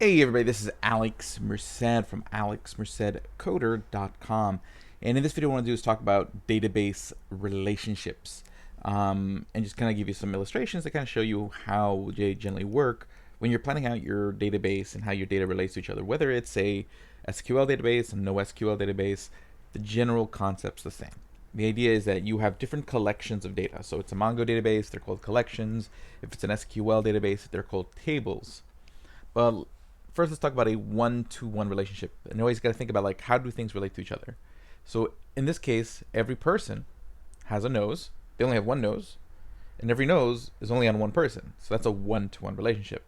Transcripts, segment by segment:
Hey everybody, this is Alex Merced from alexmercedcoder.com, and in this video what I want to do is talk about database relationships, and just kind of give you some illustrations that kind of show you how they generally work when you're planning out your database and how your data relates to each other. Whether it's a SQL database, a NoSQL database, the general concept's the same. The idea is that you have different collections of data. So it's a Mongo database, they're called collections. If it's an SQL database, they're called tables. But first, let's talk about a one-to-one relationship. And you always got to think about, like, how do things relate to each other? So in this case, every person has a nose. They only have one nose, and every nose is only on one person. So that's a one-to-one relationship.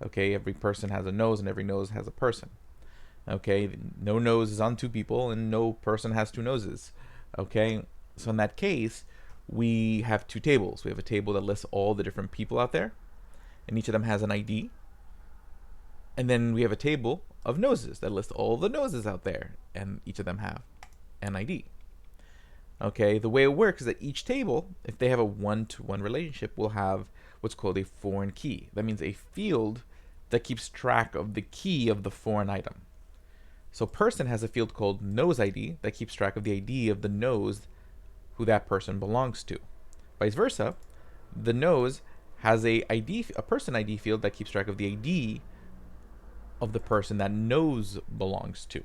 Okay, every person has a nose, and every nose has a person. Okay, no nose is on two people, and no person has two noses. Okay, so in that case, we have two tables. We have a table that lists all the different people out there, and each of them has an ID. And then we have a table of noses that lists all the noses out there, and each of them have an ID. Okay, the way it works is that each table, if they have a one-to-one relationship, will have what's called a foreign key. That means a field that keeps track of the key of the foreign item. So person has a field called nose ID that keeps track of the ID of the nose who that person belongs to. Vice versa, the nose has a person ID field that keeps track of the ID of the person that nose belongs to.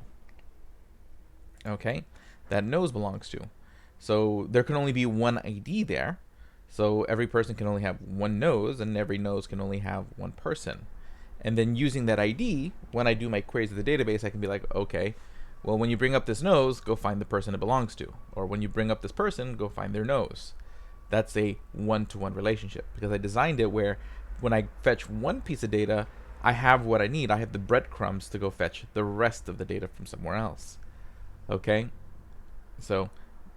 Okay, that nose belongs to. So there can only be one ID there. So every person can only have one nose, and every nose can only have one person. And then using that ID, when I do my queries of the database, I can be like, okay, well, when you bring up this nose, go find the person it belongs to. Or when you bring up this person, go find their nose. That's a one-to-one relationship, because I designed it where when I fetch one piece of data, I have what I need. I have the breadcrumbs to go fetch the rest of the data from somewhere else. Okay? So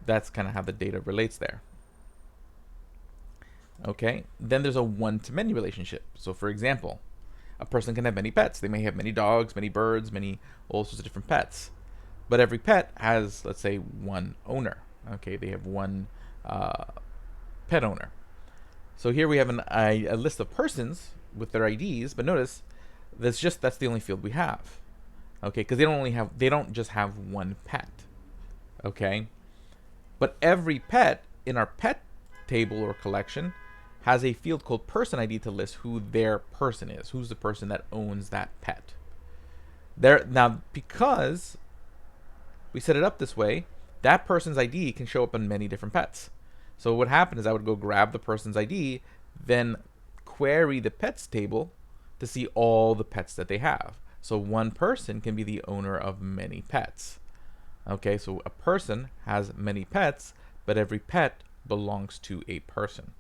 that's kind of how the data relates there. Okay? Then there's a one-to-many relationship. So for example, a person can have many pets. They may have many dogs, many birds, many all sorts of different pets. But every pet has, let's say, one owner. Okay? They have one pet owner. So here we have a list of persons with their IDs, but notice that's the only field we have. Okay, because they don't just have one pet. Okay, but every pet in our pet table or collection has a field called person ID to list who their person is, who's the person that owns that pet. Now, because we set it up this way, that person's ID can show up on many different pets. So what happened is I would go grab the person's ID, then query the pets table to see all the pets that they have. So one person can be the owner of many pets. Okay, so a person has many pets, but every pet belongs to a person.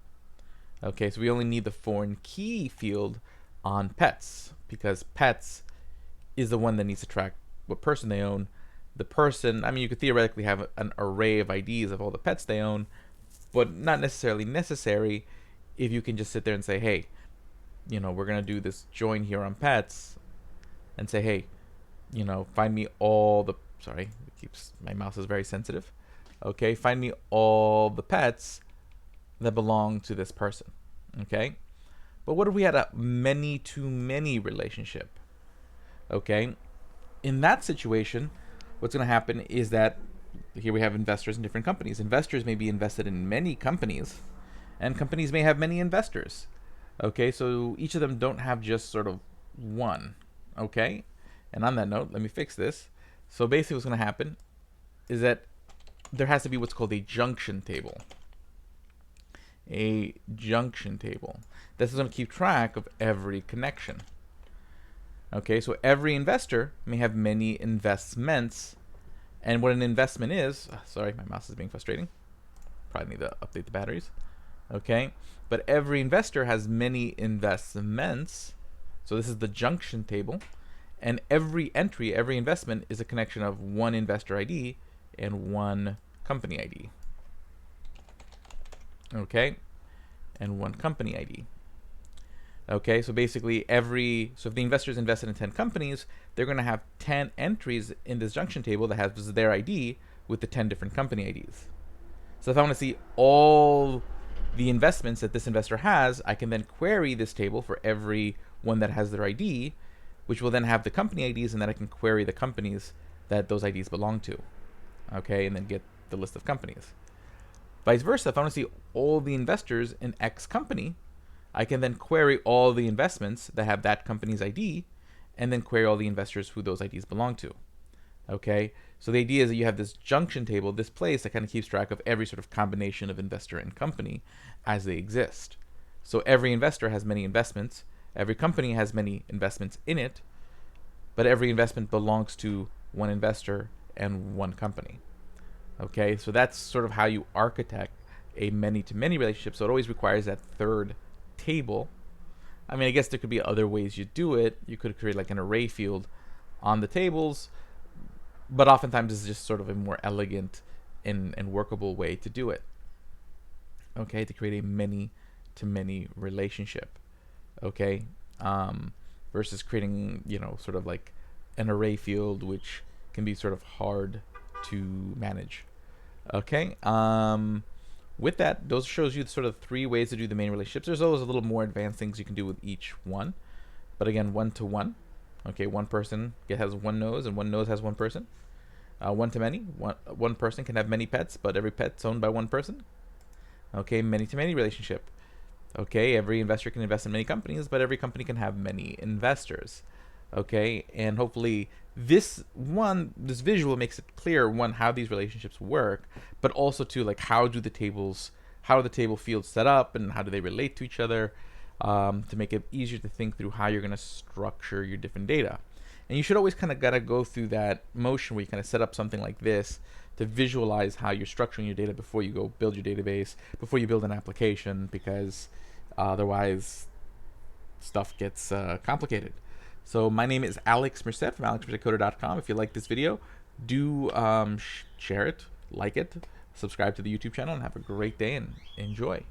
Okay, so we only need the foreign key field on pets, because pets is the one that needs to track what person they own. The person, I mean, you could theoretically have an array of IDs of all the pets they own, but not necessarily necessary if you can just sit there and say, hey, we're going to do this join here on pets and say, hey, find me all the, sorry, my mouse is very sensitive. Okay, find me all the pets that belong to this person. Okay, but what if we had a many-to-many relationship? Okay, in that situation, what's going to happen is that here we have investors in different companies. Investors may be invested in many companies, and companies may have many investors. Okay, so each of them don't have just sort of one. Okay, and on that note, let me fix this. So basically what's going to happen is that there has to be what's called a junction table. A junction table. This is going to keep track of every connection. Okay, so every investor may have many investments. And what an investment is, sorry, my mouse is being frustrating. Probably need to update the batteries. Okay, but every investor has many investments. So this is the junction table. And every entry, every investment is a connection of one investor ID and one company ID. Okay, and one company ID. Okay, so basically so if the investors invested in 10 companies, they're going to have 10 entries in this junction table that has their ID with the 10 different company IDs. So if I want to see all the investments that this investor has, I can then query this table for every one that has their ID, which will then have the company IDs, and then I can query the companies that those IDs belong to. Okay, and then get the list of companies. Vice versa, if I want to see all the investors in X company, I can then query all the investments that have that company's ID, and then query all the investors who those IDs belong to. Okay, so the idea is that you have this junction table, this place that kind of keeps track of every sort of combination of investor and company as they exist. So every investor has many investments, every company has many investments in it, but every investment belongs to one investor and one company. Okay, so that's sort of how you architect a many-to-many relationship. So it always requires that third table. I mean, I guess there could be other ways you do it. You could create like an array field on the tables, but oftentimes it's just sort of a more elegant and workable way to do it. Okay, to create a many-to-many relationship. Okay, versus creating, sort of like an array field, which can be sort of hard to manage. Okay, with that, those shows you sort of 3 ways to do the main relationships. There's always a little more advanced things you can do with each one, but again, one-to-one. Okay, one person has one nose, and one nose has one person. One-to-many, one person can have many pets, but every pet's owned by one person. Okay, many-to-many relationship. Okay, every investor can invest in many companies, but every company can have many investors. Okay, and hopefully this visual makes it clear, one, how these relationships work, but also too, like, how are the table fields set up, and how do they relate to each other, to make it easier to think through how you're going to structure your different data. And you should always kind of gotta go through that motion where you kind of set up something like this to visualize how you're structuring your data before you go build your database, before you build an application, because otherwise stuff gets complicated. So my name is Alex Merced from alexmercedcoder.com. If you like this video, do share it, like it, subscribe to the YouTube channel, and have a great day and enjoy.